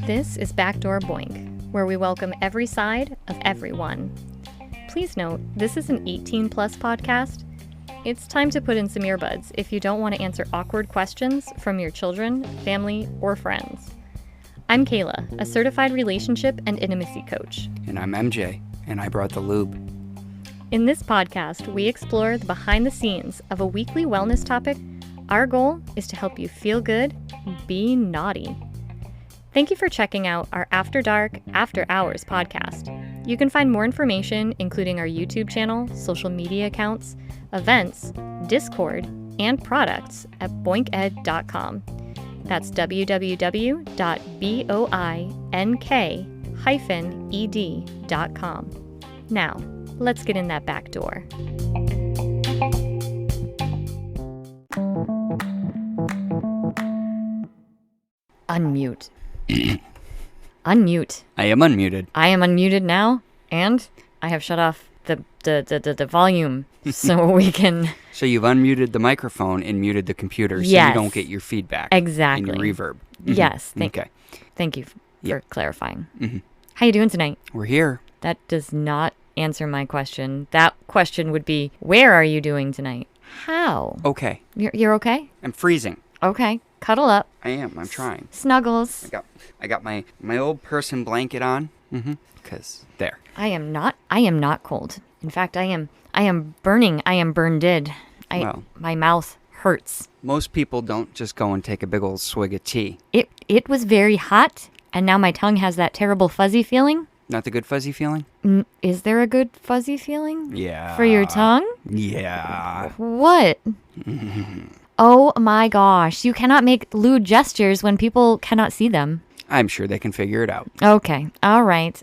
This is Backdoor Boink, where we welcome every side of everyone. Please note, this is an 18-plus podcast. It's time to put in some earbuds if you don't want to answer awkward questions from your children, family, or friends. I'm Kayla, a certified relationship and intimacy coach. And I'm MJ, and I brought the lube. In this podcast, we explore the behind the scenes of a weekly wellness topic. Our goal is to help you feel good, be naughty. Thank you for checking out our After Dark, After Hours podcast. You can find more information, including our YouTube channel, social media accounts, events, Discord, and products at boinked.com. That's www.boink-ed.com. Now, let's get in that back door. Unmute. Unmute. I am unmuted. I am unmuted now, and I have shut off the volume so we can... So you've unmuted the microphone and muted the computer so Yes. you don't get your feedback. Exactly. And your reverb. Mm-hmm. Yes. Okay. Thank you for clarifying. Mm-hmm. How you doing tonight? We're here. That does not answer my question. That question would be, where are you doing tonight? How? Okay. You're okay? I'm freezing. Okay. Cuddle up. I am. I'm trying. Snuggles. I got my old person blanket on. Mm-hmm. Because there. I am not cold. In fact, I am burning. I am burned. My mouth hurts. Most people don't just go and take a big old swig of tea. It was very hot, and now my tongue has that terrible fuzzy feeling. Not the good fuzzy feeling? Is there a good fuzzy feeling? Yeah. For your tongue? Yeah. What? Oh my gosh. You cannot make lewd gestures when people cannot see them. I'm sure they can figure it out. Okay. All right.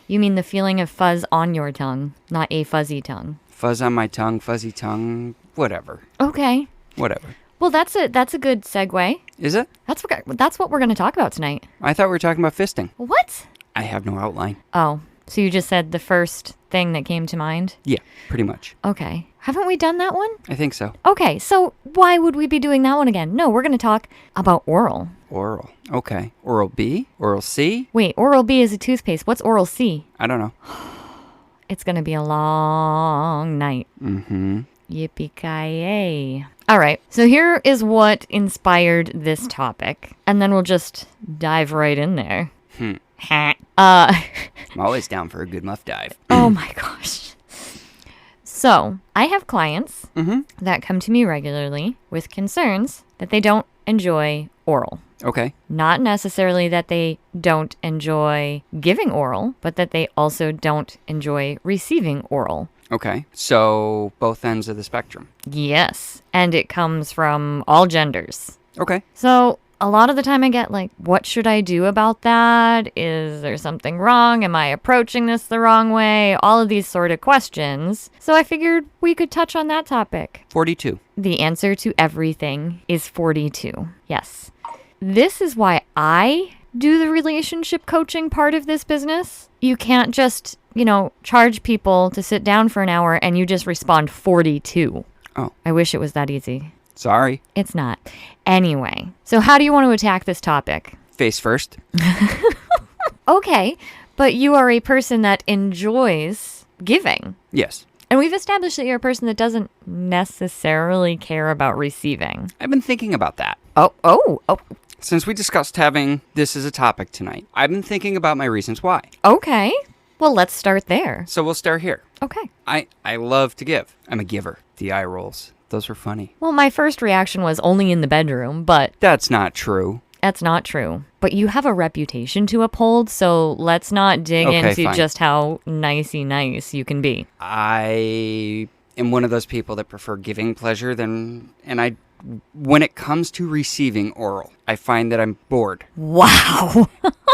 You mean the feeling of fuzz on your tongue, not a fuzzy tongue. Fuzz on my tongue, fuzzy tongue, whatever. Okay. Whatever. Well, that's a good segue. Is it? That's what we're going to talk about tonight. I thought we were talking about fisting. What? I have no outline. Oh, so you just said the first thing that came to mind? Yeah, pretty much. Okay. Haven't we done that one? I think so. Okay, so why would we be doing that one again? No, we're going to talk about oral. Oral. Okay. Oral B? Oral C? Wait, Oral B is a toothpaste. What's Oral C? I don't know. It's going to be a long night. Mm-hmm. Yippee-ki-yay. All right, so here is what inspired this topic, and then we'll just dive right in there. I'm always down for a good muff dive. Oh my gosh. So, I have clients that come to me regularly with concerns that they don't enjoy oral. Okay. Not necessarily that they don't enjoy giving oral, but that they also don't enjoy receiving oral. Okay. So, both ends of the spectrum. Yes. And it comes from all genders. Okay. So, a lot of the time I get like, what should I do about that? Is there something wrong? Am I approaching this the wrong way? All of these sort of questions. So I figured we could touch on that topic. 42. The answer to everything is 42. Yes. This is why I do the relationship coaching part of this business. You can't just, charge people to sit down for an hour and you just respond 42. Oh. I wish it was that easy. Sorry. It's not. Anyway, so how do you want to attack this topic? Face first. Okay, but you are a person that enjoys giving. Yes. And we've established that you're a person that doesn't necessarily care about receiving. I've been thinking about that. Oh. Since we discussed having this as a topic tonight, I've been thinking about my reasons why. Okay. Well, let's start there. So we'll start here. Okay. I love to give. I'm a giver. The eye rolls. Those were funny. Well, my first reaction was only in the bedroom, but... That's not true. That's not true. But you have a reputation to uphold, so let's not dig into fine. just how nicey nice you can be. I am one of those people that prefer giving pleasure when it comes to receiving oral, I find that I'm bored. Wow.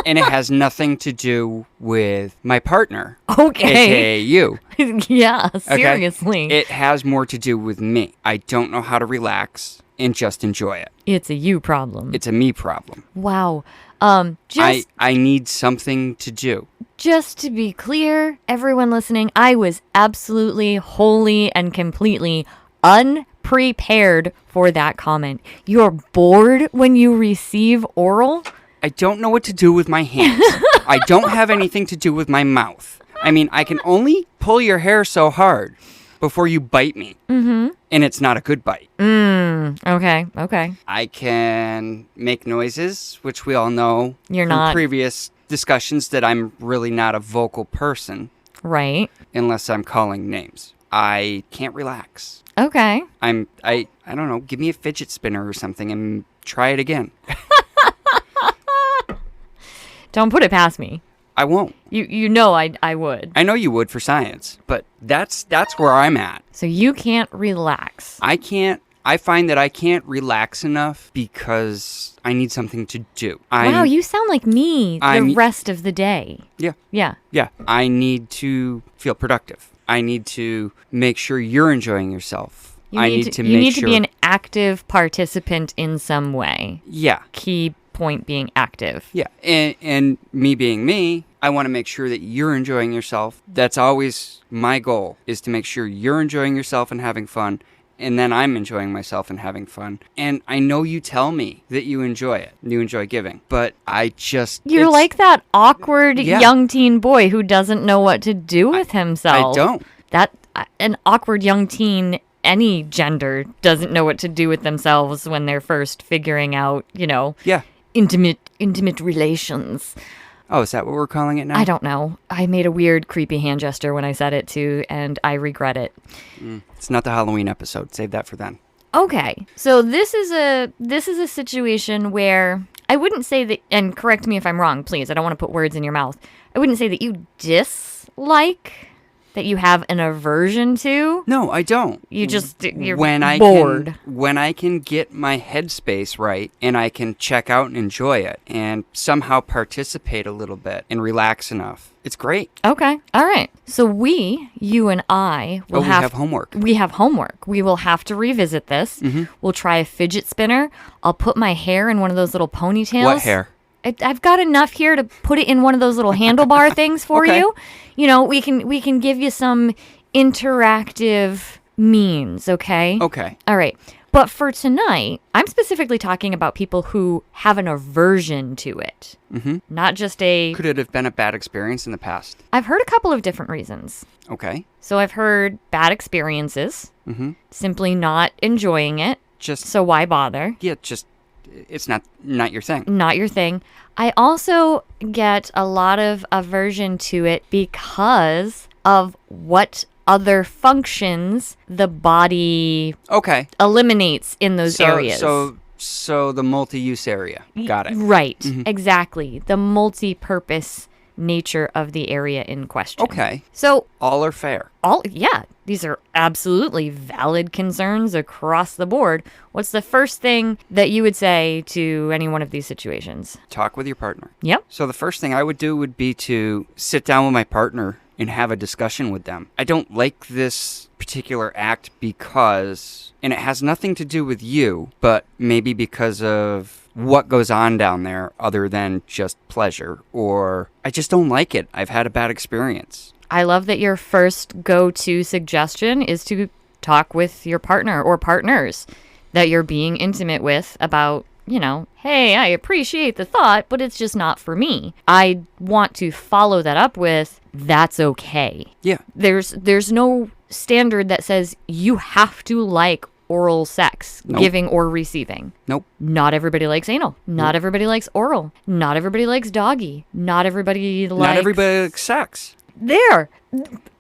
And it has nothing to do with my partner. Okay. AKA you. Yeah, seriously. Okay? It has more to do with me. I don't know how to relax and just enjoy it. It's a you problem. It's a me problem. Wow. I need something to do. Just to be clear, everyone listening, I was absolutely, wholly, and completely unprepared for that comment. You're bored when you receive oral? I don't know what to do with my hands. I don't have anything to do with my mouth. I mean, I can only pull your hair so hard before you bite me. Mm-hmm. And it's not a good bite. Okay. I can make noises, which we all know You're from not. previous discussions that I'm really not a vocal person. Right. Unless I'm calling names. I can't relax. Okay. I don't know, give me a fidget spinner or something and try it again. Don't put it past me. I won't. You know I would. I know you would for science, but that's where I'm at. So you can't relax. I find that I can't relax enough because I need something to do. Wow, you sound like me the rest of the day. Yeah. Yeah. Yeah. I need to feel productive. I need to make sure you're enjoying yourself. You need to be an active participant in some way. Yeah. Key point being active. Yeah. And me being me, I want to make sure that you're enjoying yourself. That's always my goal, is to make sure you're enjoying yourself and having fun. And then I'm enjoying myself and having fun. And I know you tell me that you enjoy it. You enjoy giving. But I just... You're like that awkward young teen boy who doesn't know what to do with himself. I don't. An awkward young teen, any gender, doesn't know what to do with themselves when they're first figuring out, Yeah. intimate relations. Oh, is that what we're calling it now? I don't know. I made a weird, creepy hand gesture when I said it too, and I regret it. It's not the Halloween episode. Save that for then. Okay, so this is a situation where I wouldn't say that, and correct me if I'm wrong, please. I don't want to put words in your mouth. I wouldn't say that you dislike, that you have an aversion to. No, I don't. You're bored. When I can get my headspace right and I can check out and enjoy it and somehow participate a little bit and relax enough, it's great. Okay. All right. So you and I will we have homework. We have homework. We will have to revisit this. Mm-hmm. We'll try a fidget spinner. I'll put my hair in one of those little ponytails. What hair? I've got enough here to put it in one of those little handlebar things for you. We can give you some interactive means, okay? Okay. All right. But for tonight, I'm specifically talking about people who have an aversion to it. Mm-hmm. Not just Could it have been a bad experience in the past? I've heard a couple of different reasons. Okay. So I've heard bad experiences, simply not enjoying it. So why bother? Yeah, it's not your thing. Not your thing. I also get a lot of aversion to it because of what other functions the body eliminates in those areas. So the multi-use area. Got it. Right. Mm-hmm. Exactly. The multi-purpose nature of the area in question. Okay. So all are fair. These are absolutely valid concerns across the board. What's the first thing that you would say to any one of these situations? Talk with your partner. Yep. So the first thing I would do would be to sit down with my partner and have a discussion with them. I don't like this particular act because, and it has nothing to do with you, but maybe because of what goes on down there other than just pleasure, or I just don't like it. I've had a bad experience. I love that your first go-to suggestion is to talk with your partner or partners that you're being intimate with about, hey, I appreciate the thought, but it's just not for me. I want to follow that up with, that's okay. Yeah. There's no standard that says you have to like oral sex, giving or receiving. Nope. Not everybody likes anal. Not everybody likes oral. Not everybody likes doggy. Not everybody likes sex. There.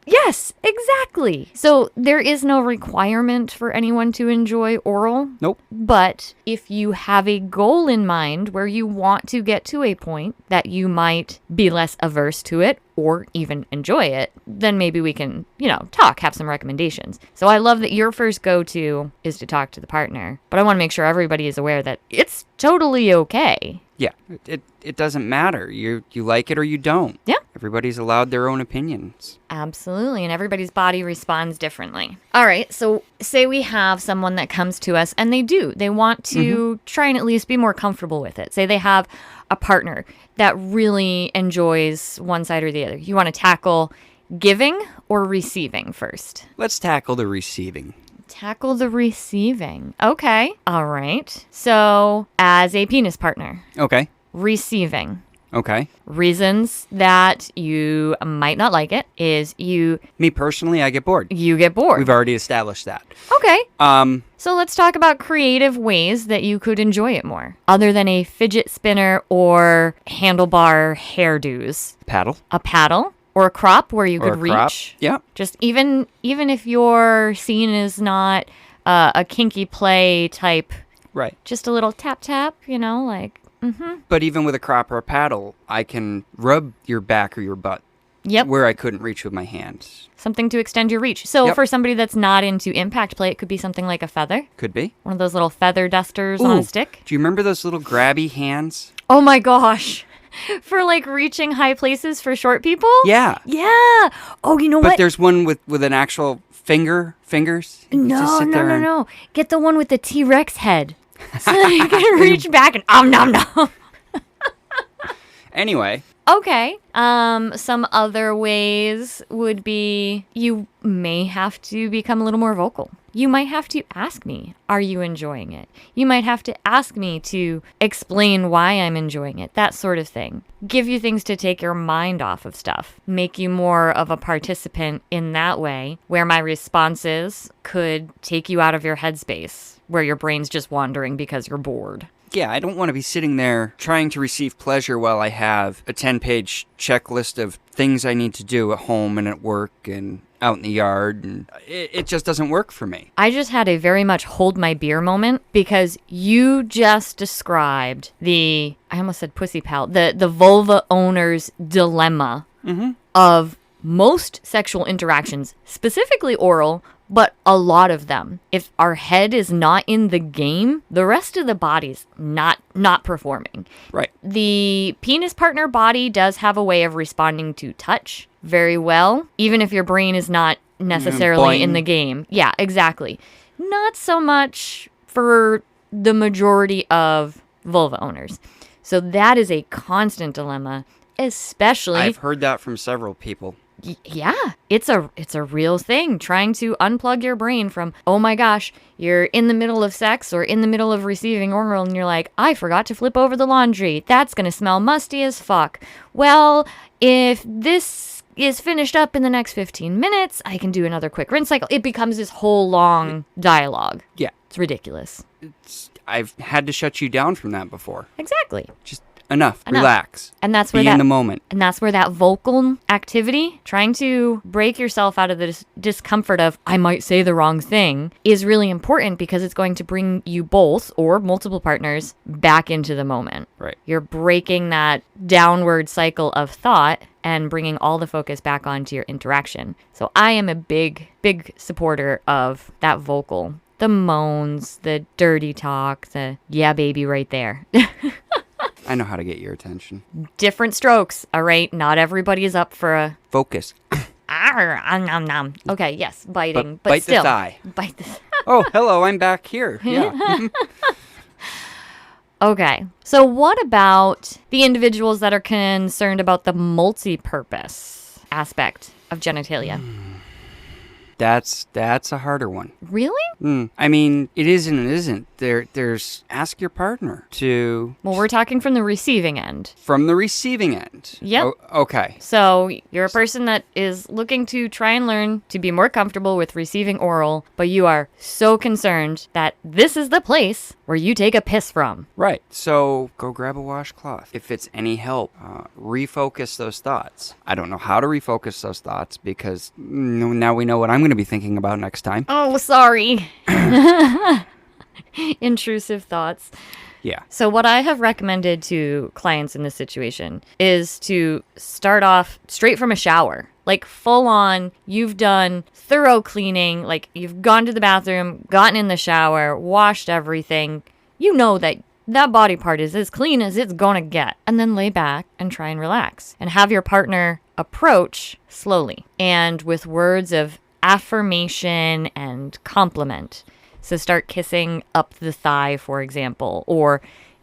Yes, exactly. So there is no requirement for anyone to enjoy oral. Nope. But if you have a goal in mind where you want to get to a point that you might be less averse to it or even enjoy it, then maybe we can, talk, have some recommendations. So I love that your first go-to is to talk to the partner. But I want to make sure everybody is aware that it's totally okay. Yeah, it doesn't matter. You like it or you don't. Yeah. Everybody's allowed their own opinions. Absolutely, and everybody's body responds differently. All right, so say we have someone that comes to us and they want to try and at least be more comfortable with it. Say they have a partner that really enjoys one side or the other. You want to tackle giving or receiving first? Let's tackle the receiving. Tackle the receiving. Okay. All right. So, as a penis partner. Okay. receiving. Okay. Reasons that you might not like it is Me personally, I get bored. you get bored. We've already established that. Okay. Um, So let's talk about creative ways that you could enjoy it more, other than a fidget spinner or handlebar hairdos. paddle. A paddle or a crop where you Or could a crop. reach. Yeah. Just even if your scene is not a kinky play type, Right. just a little tap tap, like. But even with a crop or a paddle, I can rub your back or your butt Yep. where I couldn't reach with my hands. Something to extend your reach. So Yep. for somebody that's not into impact play, it could be something like a feather. Could be. One of those little feather dusters on Ooh. a stick. Do you remember those little grabby hands? Oh my gosh. For like reaching high places for short people? Yeah. Yeah. Oh, you know But what? there's one with an actual fingers. You No, just sit no, there no, and- no. Get the one with the T-Rex head. So you can reach back and nom nom. Anyway, Okay. Some other ways would be you may have to become a little more vocal. You might have to ask me, are you enjoying it? You might have to ask me to explain why I'm enjoying it, that sort of thing. Give you things to take your mind off of stuff. Make you more of a participant in that way, where my responses could take you out of your headspace, where your brain's just wandering because you're bored. yeah, I don't want to be sitting there trying to receive pleasure while I have a 10-page checklist of things I need to do at home and at work and out in the yard, and it just doesn't work for me. I just had a very much hold my beer moment because you just described I almost said pussy pal, the vulva owner's dilemma of most sexual interactions, specifically oral, but a lot of them. If our head is not in the game, the rest of the body's not performing. Right. The penis partner body does have a way of responding to touch very well, even if your brain is not necessarily in boing. the game. Yeah, exactly. Not so much for the majority of vulva owners. So that is a constant dilemma, especially I've heard that from several people. yeah, it's a real thing. Trying to unplug your brain from, oh my gosh, you're in the middle of sex or in the middle of receiving oral and you're like, I forgot to flip over the laundry. That's going to smell musty as fuck. Well, if this is finished up in the next 15 minutes, I can do another quick rinse cycle. It becomes this whole long dialogue. Yeah. It's ridiculous. I've had to shut you down from that before. Exactly. Just enough. Relax. And that's where Be in the moment. And that's where that vocal activity, trying to break yourself out of the discomfort of, I might say the wrong thing, is really important because it's going to bring you both or multiple partners back into the moment. Right. You're breaking that downward cycle of thought and bringing all the focus back onto your interaction. So I am a big, big supporter of that vocal. The moans, the dirty talk, the yeah, baby right there. I know how to get your attention. Different strokes, all right? Not everybody is up for a Focus. nom nom. Okay, yes, biting, but bite still. the thigh. Bite the Oh, hello, I'm back here. Yeah. Okay. So what about the individuals that are concerned about the multi-purpose aspect of genitalia? That's a harder one. Really? I mean, it is and it isn't. There's ask your partner to Well, we're talking from the receiving end. from the receiving end. Yep. Okay. So you're a person that is looking to try and learn to be more comfortable with receiving oral, but you are so concerned that this is the place where you take a piss from. Right. So go grab a washcloth. If it's any help, refocus those thoughts. I don't know how to refocus those thoughts because now we know what I'm going to be thinking about next time. Oh, sorry. Intrusive thoughts. Yeah. So what I have recommended to clients in this situation is to start off straight from a shower. Like full on, you've done thorough cleaning, like you've gone to the bathroom, gotten in the shower, washed everything. You know that body part is as clean as it's gonna get. And then lay back and try and relax. And have your partner approach slowly and with words of affirmation and compliment. So start kissing up the thigh, for example, or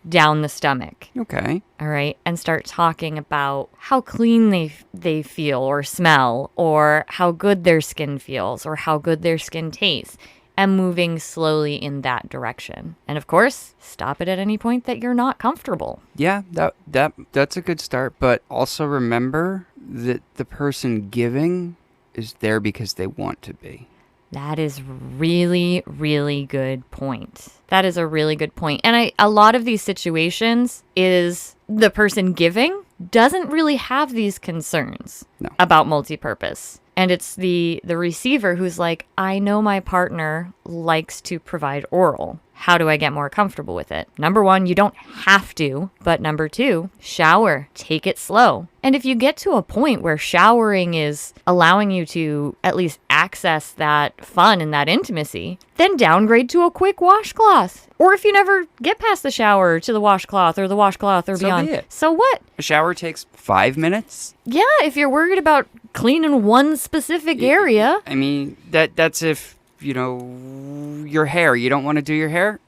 down the stomach. Okay. All right. And start talking about how clean they feel or smell, or how good their skin feels, or how good their skin tastes. and moving slowly in that direction. And of course, stop it at any point that you're not comfortable. Yeah, that's a good start. But also remember that the person giving is there because they want to be. That is really, really good point. That is a really good point. And a lot of these situations is the person giving doesn't really have these concerns about multipurpose. And it's the receiver who's like, I know my partner likes to provide oral. How do I get more comfortable with it? Number one, you don't have to. But number two, shower. Take it slow. And if you get to a point where showering is allowing you to at least access that fun and that intimacy, then downgrade to a quick washcloth. Or if you never get past the shower to the washcloth or beyond. So what? A shower takes 5 minutes? Yeah, if you're worried about cleaning one specific area. I mean, that's if, your hair, you don't want to do your hair,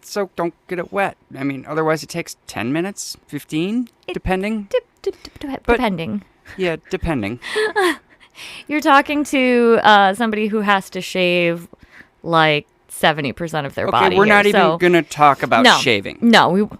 so don't get it wet. I mean, otherwise it takes 10 minutes, 15, depending. Depending. Yeah, depending. You're talking to somebody who has to shave like 70% of their body. Okay, we're not even going to talk about shaving. No,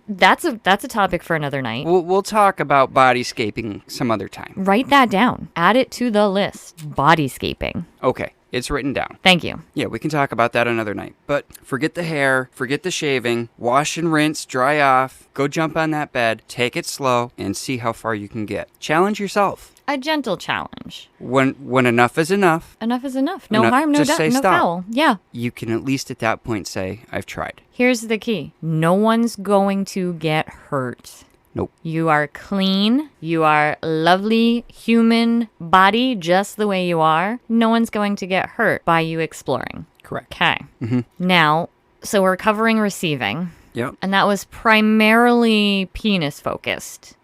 that's a topic for another night. We'll talk about bodyscaping some other time. Write that down. Add it to the list. Bodyscaping. Okay, it's written down. Thank you. Yeah, we can talk about that another night. But forget the hair, forget the shaving, wash and rinse, dry off, go jump on that bed, take it slow, and see how far you can get. Challenge yourself. A gentle challenge. When enough is enough. Enough is enough. No harm, no foul. Yeah. You can at least at that point say, I've tried. Here's the key. No one's going to get hurt. Nope. You are clean. You are lovely human body just the way you are. No one's going to get hurt by you exploring. Correct. Okay. Mm-hmm. Now, so we're covering receiving. Yep. And that was primarily penis-focused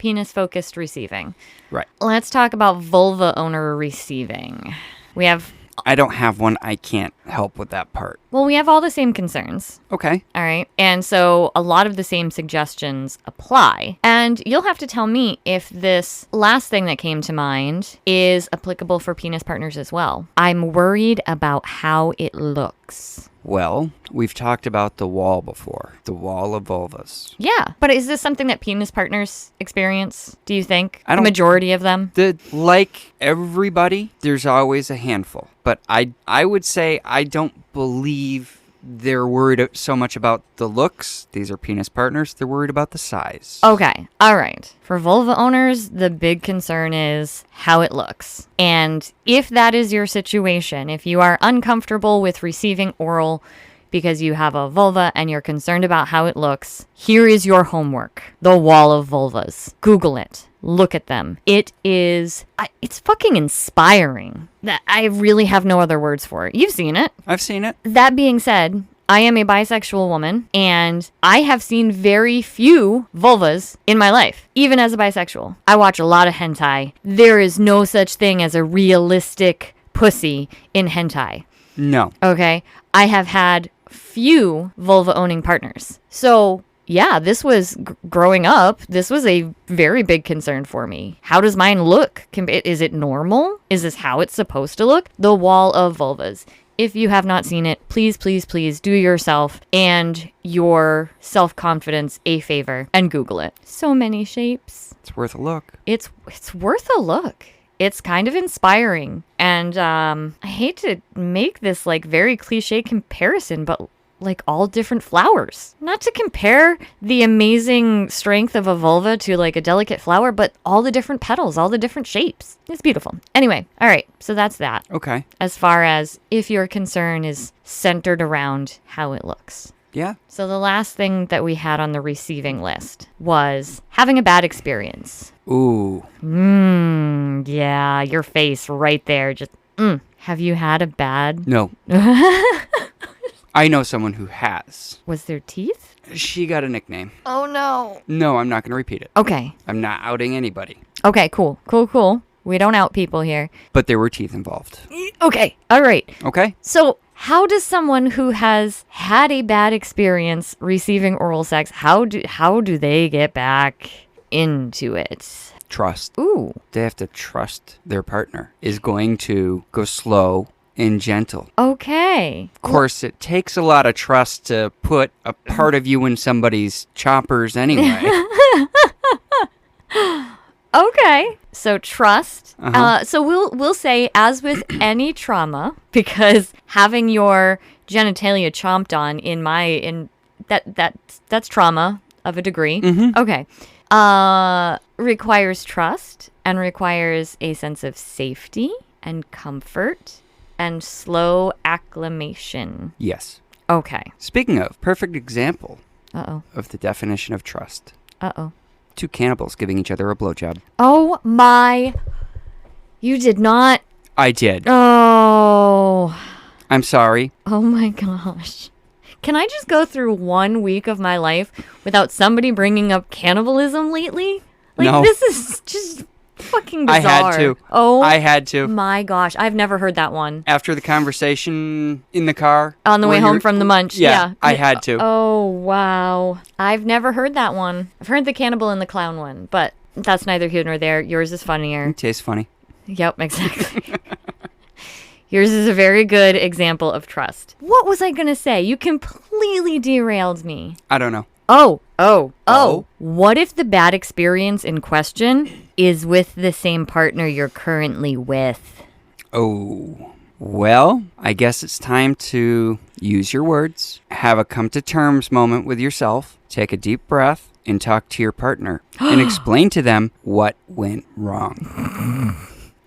receiving. Right. Let's talk about vulva owner receiving. I don't have one. I can't help with that part. Well, we have all the same concerns. Okay. All right. And so a lot of the same suggestions apply. And you'll have to tell me if this last thing that came to mind is applicable for penis partners as well. I'm worried about how it looks. Well, we've talked about the wall before. The wall of vulvas. Yeah. But is this something that penis partners experience, do you think? The majority of them? Like everybody, there's always a handful. But I would say I don't believe they're worried so much about the looks. These are penis partners. They're worried about the size. Okay. All right. For vulva owners, the big concern is how it looks. And if that is your situation, if you are uncomfortable with receiving oral because you have a vulva and you're concerned about how it looks, here is your homework. The wall of vulvas. Google it. Look at them. It's fucking inspiring. I really have no other words for it. You've seen it. I've seen it. That being said, I am a bisexual woman, and I have seen very few vulvas in my life, even as a bisexual. I watch a lot of hentai. There is no such thing as a realistic pussy in hentai. No. Okay? I have had few vulva-owning partners. So yeah, this was growing up. This was a very big concern for me. How does mine look? Is it normal? Is this how it's supposed to look? The wall of vulvas. If you have not seen it, please, please, please do yourself and your self-confidence a favor and Google it. So many shapes. It's worth a look. It's worth a look. It's kind of inspiring. And I hate to make this like very cliche comparison, but like all different flowers. Not to compare the amazing strength of a vulva to like a delicate flower, but all the different petals, all the different shapes. It's beautiful. Anyway, all right. So that's that. Okay. As far as if your concern is centered around how it looks. Yeah. So the last thing that we had on the receiving list was having a bad experience. Ooh. Yeah, your face right there. Just, have you had a bad? No. I know someone who has. Was there teeth? She got a nickname. Oh, no. No, I'm not going to repeat it. Okay. I'm not outing anybody. Okay, cool. We don't out people here. But there were teeth involved. Okay. All right. Okay. So how does someone who has had a bad experience receiving oral sex, how do they get back into it? Trust. Ooh. They have to trust their partner is going to go slow and gentle. Okay. Of course, it takes a lot of trust to put a part of you in somebody's choppers anyway. Okay. So trust. Uh-huh. So we'll say, as with any trauma, because having your genitalia chomped on that's trauma of a degree. Mm-hmm. Okay. Requires trust and requires a sense of safety and comfort and slow acclimation. Yes. Okay. Speaking of, perfect example Uh-oh. of the definition of trust. Uh-oh. Two cannibals giving each other a blowjob. Oh my. You did not. I did. Oh. I'm sorry. Oh my gosh. Can I just go through 1 week of my life without somebody bringing up cannibalism lately? Like, No. This is just fucking bizarre. I had to. Oh I had to. my gosh. I've never heard that one. After the conversation in the car. On the way where home you're- from the munch. Yeah, I had to. Oh, wow. I've never heard that one. I've heard the cannibal and the clown one, but that's neither here nor there. Yours is funnier. It tastes funny. Yep, exactly. Yours is a very good example of trust. What was I going to say? You completely derailed me. I don't know. Oh. What if the bad experience in question is with the same partner you're currently with? Oh. Well, I guess it's time to use your words, have a come to terms moment with yourself, take a deep breath, and talk to your partner and explain to them what went wrong.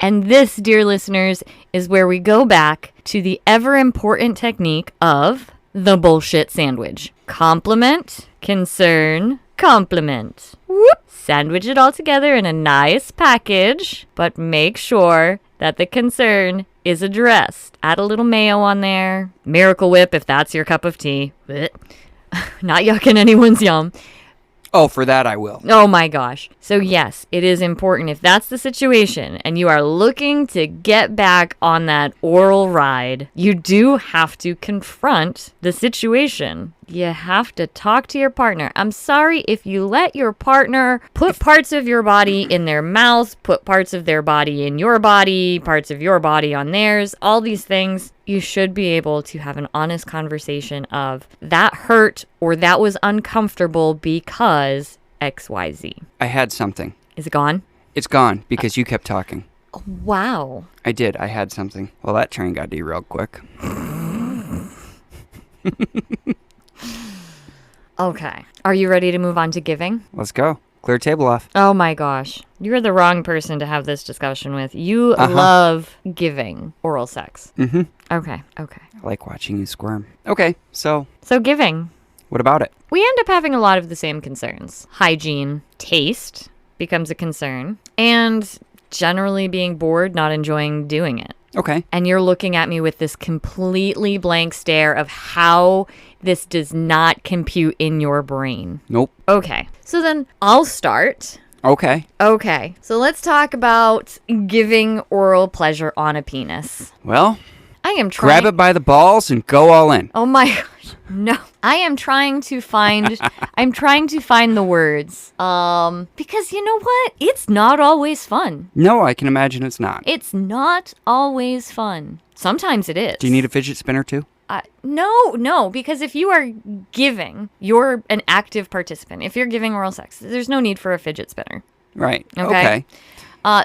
And this, dear listeners, is where we go back to the ever important technique of the bullshit sandwich. Compliment, concern, compliment. Whoop. Sandwich it all together in a nice package, but make sure that the concern is addressed. Add a little mayo on there. Miracle Whip if that's your cup of tea. Blech. Not yucking anyone's yum. Oh, for that I will. Oh my gosh. So yes, it is important if that's the situation and you are looking to get back on that oral ride, you do have to confront the situation. You have to talk to your partner. I'm sorry if you let your partner put parts of your body in their mouth, put parts of their body in your body, parts of your body on theirs, all these things. You should be able to have an honest conversation of that hurt or that was uncomfortable because XYZ. I had something. Is it gone? It's gone because you kept talking. Wow. I did. I had something. Well, that train got derailed quick. Okay. Are you ready to move on to giving? Let's go. Clear table off. Oh my gosh. You're the wrong person to have this discussion with. You love giving oral sex. Mm-hmm. Okay. I like watching you squirm. Okay, so So giving. what about it? We end up having a lot of the same concerns. Hygiene, taste becomes a concern, and generally being bored, not enjoying doing it. Okay. And you're looking at me with this completely blank stare of how this does not compute in your brain. Nope. Okay. So then I'll start. Okay. Okay. So let's talk about giving oral pleasure on a penis. Well, I am trying. grab it by the balls and go all in. Oh my gosh. No. I am trying to find the words. Because you know what? It's not always fun. No, I can imagine it's not. It's not always fun. Sometimes it is. Do you need a fidget spinner too? No, because if you are giving, you're an active participant. If you're giving oral sex, there's no need for a fidget spinner. Right. Okay.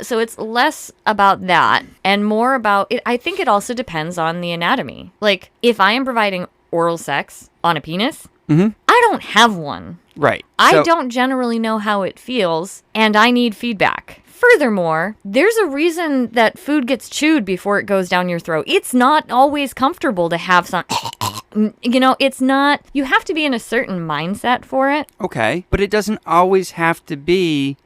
So it's less about that and more about it. I think it also depends on the anatomy. Like if I am providing oral sex on a penis, I don't have one. Right. I don't generally know how it feels, and I need feedback. Furthermore, there's a reason that food gets chewed before it goes down your throat. It's not always comfortable to have some, it's not, you have to be in a certain mindset for it. Okay. But it doesn't always have to be...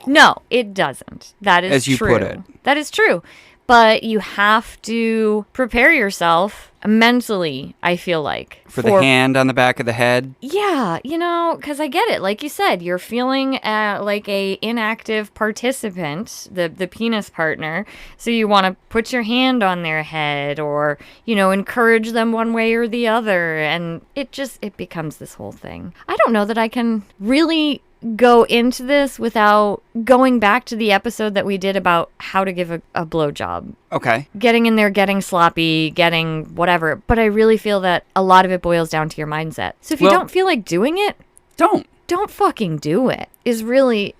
No, it doesn't. That is As you true. put it. That is true. But you have to prepare yourself mentally, I feel like. For the hand on the back of the head? Yeah, because I get it. Like you said, you're feeling like a inactive participant, the penis partner. So you want to put your hand on their head or, encourage them one way or the other. And it becomes this whole thing. I don't know that I can really go into this without going back to the episode that we did about how to give a blowjob. Okay. Getting in there, getting sloppy, getting whatever. But I really feel that a lot of it boils down to your mindset. So if you don't feel like doing it, don't fucking do it. Is really,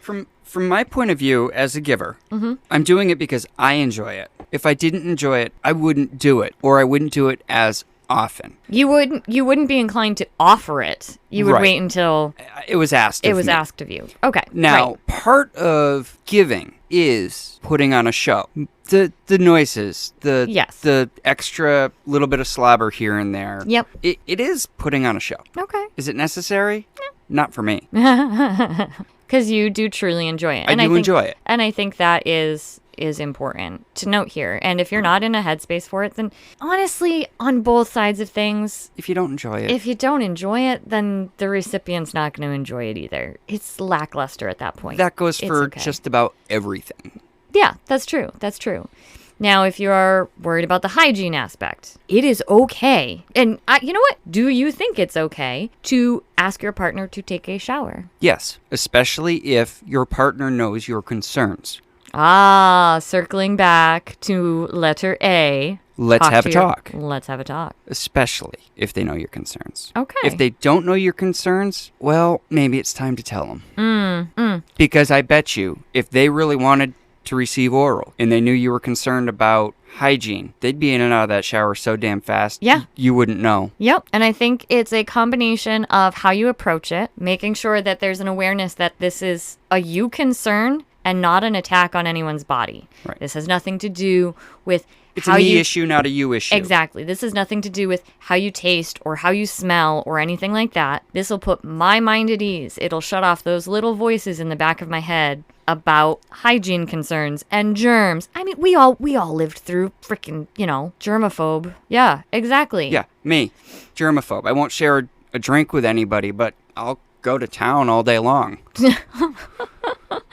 From my point of view as a giver, I'm doing it because I enjoy it. If I didn't enjoy it, I wouldn't do it, or I wouldn't do it as often. You wouldn't be inclined to offer it. You would wait until it was asked of me. Asked of you. Okay. Now, part of giving is putting on a show. The noises, the extra little bit of slobber here and there. Yep. It is putting on a show. Okay. Is it necessary? Not for me. Because you do truly enjoy it. I do enjoy it. And I think that is important to note here. And if you're not in a headspace for it, then honestly, on both sides of things, if you don't enjoy it, then the recipient's not going to enjoy it either. It's lackluster at that point. That goes for just about everything. Yeah, that's true. Now, if you are worried about the hygiene aspect, it is okay. And you know what? Do you think it's okay to ask your partner to take a shower? Yes, especially if your partner knows your concerns. Circling back to letter A. Let's have a talk. Let's have a talk. Especially if they know your concerns. Okay. If they don't know your concerns, well, maybe it's time to tell them. Because I bet you, if they really wanted to receive oral and they knew you were concerned about hygiene, they'd be in and out of that shower so damn fast, you wouldn't know. Yep. And I think it's a combination of how you approach it, making sure that there's an awareness that this is a you concern and not an attack on anyone's body. Right. This has nothing to do with it's a me issue, not a you issue. Exactly. This has nothing to do with how you taste or how you smell or anything like that. This will put my mind at ease. It'll shut off those little voices in the back of my head about hygiene concerns and germs. I mean, we all lived through freaking, germaphobe. Yeah, exactly. Yeah, me, germaphobe. I won't share a drink with anybody, but I'll go to town all day long.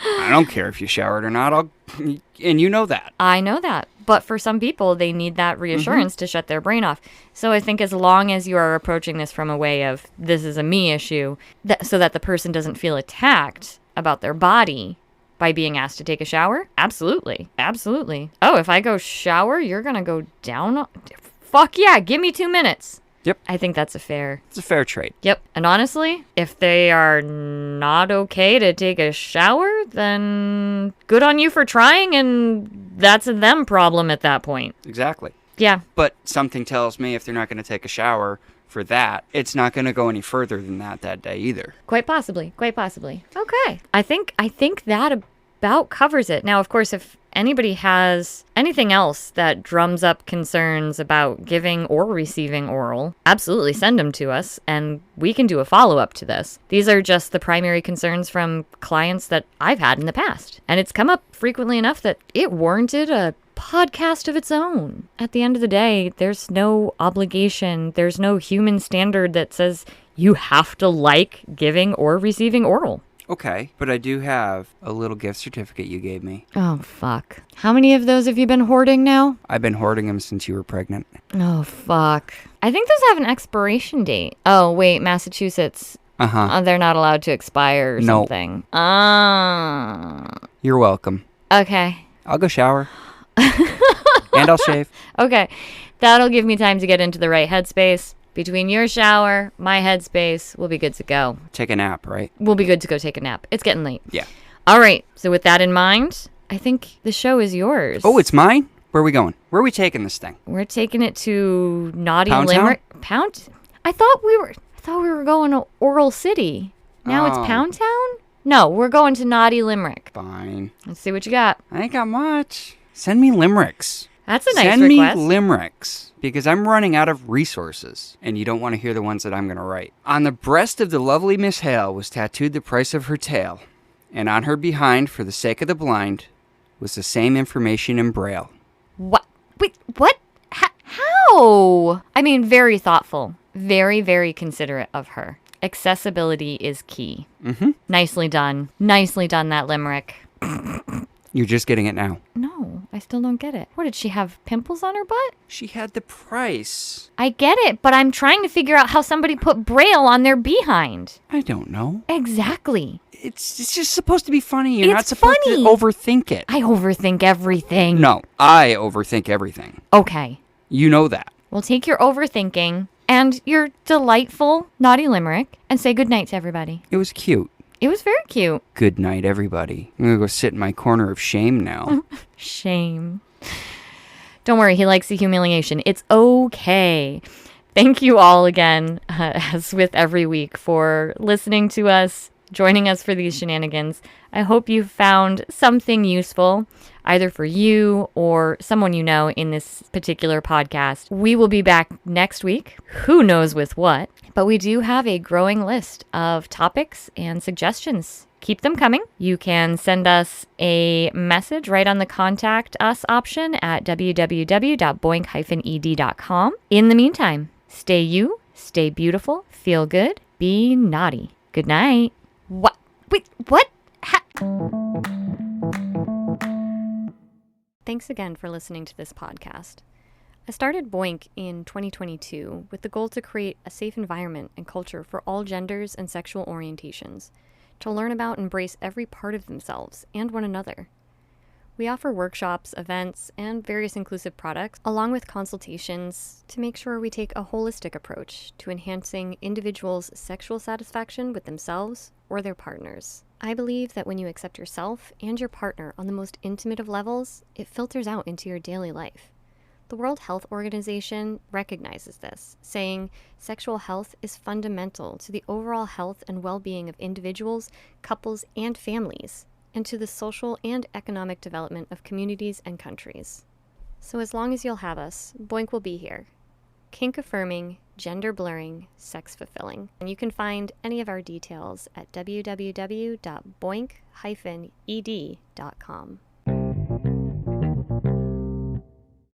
I don't care if you showered or not. And you know that. I know that. But for some people, they need that reassurance to shut their brain off. So I think as long as you are approaching this from a way of this is a me issue, so that the person doesn't feel attacked about their body by being asked to take a shower, absolutely. Absolutely. Oh, if I go shower, you're going to go down? Fuck yeah, give me 2 minutes. Yep. I think it's a fair trade. Yep. And honestly, if they are not okay to take a shower, then good on you for trying, and that's a them problem at that point. Exactly. Yeah. But something tells me if they're not going to take a shower for that, it's not going to go any further than that day either. Quite possibly. Okay. I think that about covers it. Now, of course, if anybody has anything else that drums up concerns about giving or receiving oral, absolutely send them to us and we can do a follow-up to this. These are just the primary concerns from clients that I've had in the past. And it's come up frequently enough that it warranted a podcast of its own. At the end of the day, there's no obligation. There's no human standard that says you have to like giving or receiving oral. Okay, but I do have a little gift certificate you gave me. Oh, fuck. How many of those have you been hoarding now? I've been hoarding them since you were pregnant. Oh, fuck. I think those have an expiration date. Oh, wait, Massachusetts. They're not allowed to expire or something. You're welcome. Okay. I'll go shower. And I'll shave. Okay. That'll give me time to get into the right headspace. Between your shower, my headspace, we'll be good to go. Take a nap, right? We'll be good to go take a nap. It's getting late. Yeah. All right. So with that in mind, I think the show is yours. Oh, it's mine? Where are we going? Where are we taking this thing? We're taking it to Naughty Pound Limerick. Pound? I thought we were going to Oral City. Now it's Pound Town? No, we're going to Naughty Limerick. Fine. Let's see what you got. I ain't got much. Send me limericks. That's a nice request. Send me limericks, because I'm running out of resources, and you don't want to hear the ones that I'm going to write. On the breast of the lovely Miss Hale was tattooed the price of her tail, and on her behind, for the sake of the blind, was the same information in Braille. What? Wait, what? How? I mean, very thoughtful. Very, very considerate of her. Accessibility is key. Mm-hmm. Nicely done. Nicely done, that limerick. You're just getting it now. No. I still don't get it. What, did she have pimples on her butt? She had the price. I get it, but I'm trying to figure out how somebody put Braille on their behind. I don't know. Exactly. It's just supposed to be funny. You're not It's supposed funny. to overthink it. I overthink everything. No, I overthink everything. Okay. You know that. We'll take your overthinking and your delightful naughty limerick and say goodnight to everybody. It was cute. It was very cute. Good night, everybody. I'm going to go sit in my corner of shame now. Shame. Don't worry, he likes the humiliation. It's okay. Thank you all again, as with every week, for listening to us, joining us for these shenanigans. I hope you found something useful, either for you or someone you know in this particular podcast. We will be back next week. Who knows with what? But we do have a growing list of topics and suggestions. Keep them coming. You can send us a message right on the contact us option at www.boink-ed.com. In the meantime, stay you, stay beautiful, feel good, be naughty. Good night. What? Wait, what? Thanks again for listening to this podcast. I started Boink in 2022 with the goal to create a safe environment and culture for all genders and sexual orientations, to learn about and embrace every part of themselves and one another. We offer workshops, events, and various inclusive products, along with consultations to make sure we take a holistic approach to enhancing individuals' sexual satisfaction with themselves or their partners. I believe that when you accept yourself and your partner on the most intimate of levels, it filters out into your daily life. The World Health Organization recognizes this, saying sexual health is fundamental to the overall health and well-being of individuals, couples, and families, and to the social and economic development of communities and countries. So as long as you'll have us, Boink will be here. Kink-affirming, gender-blurring, sex-fulfilling. And you can find any of our details at www.boink-ed.com.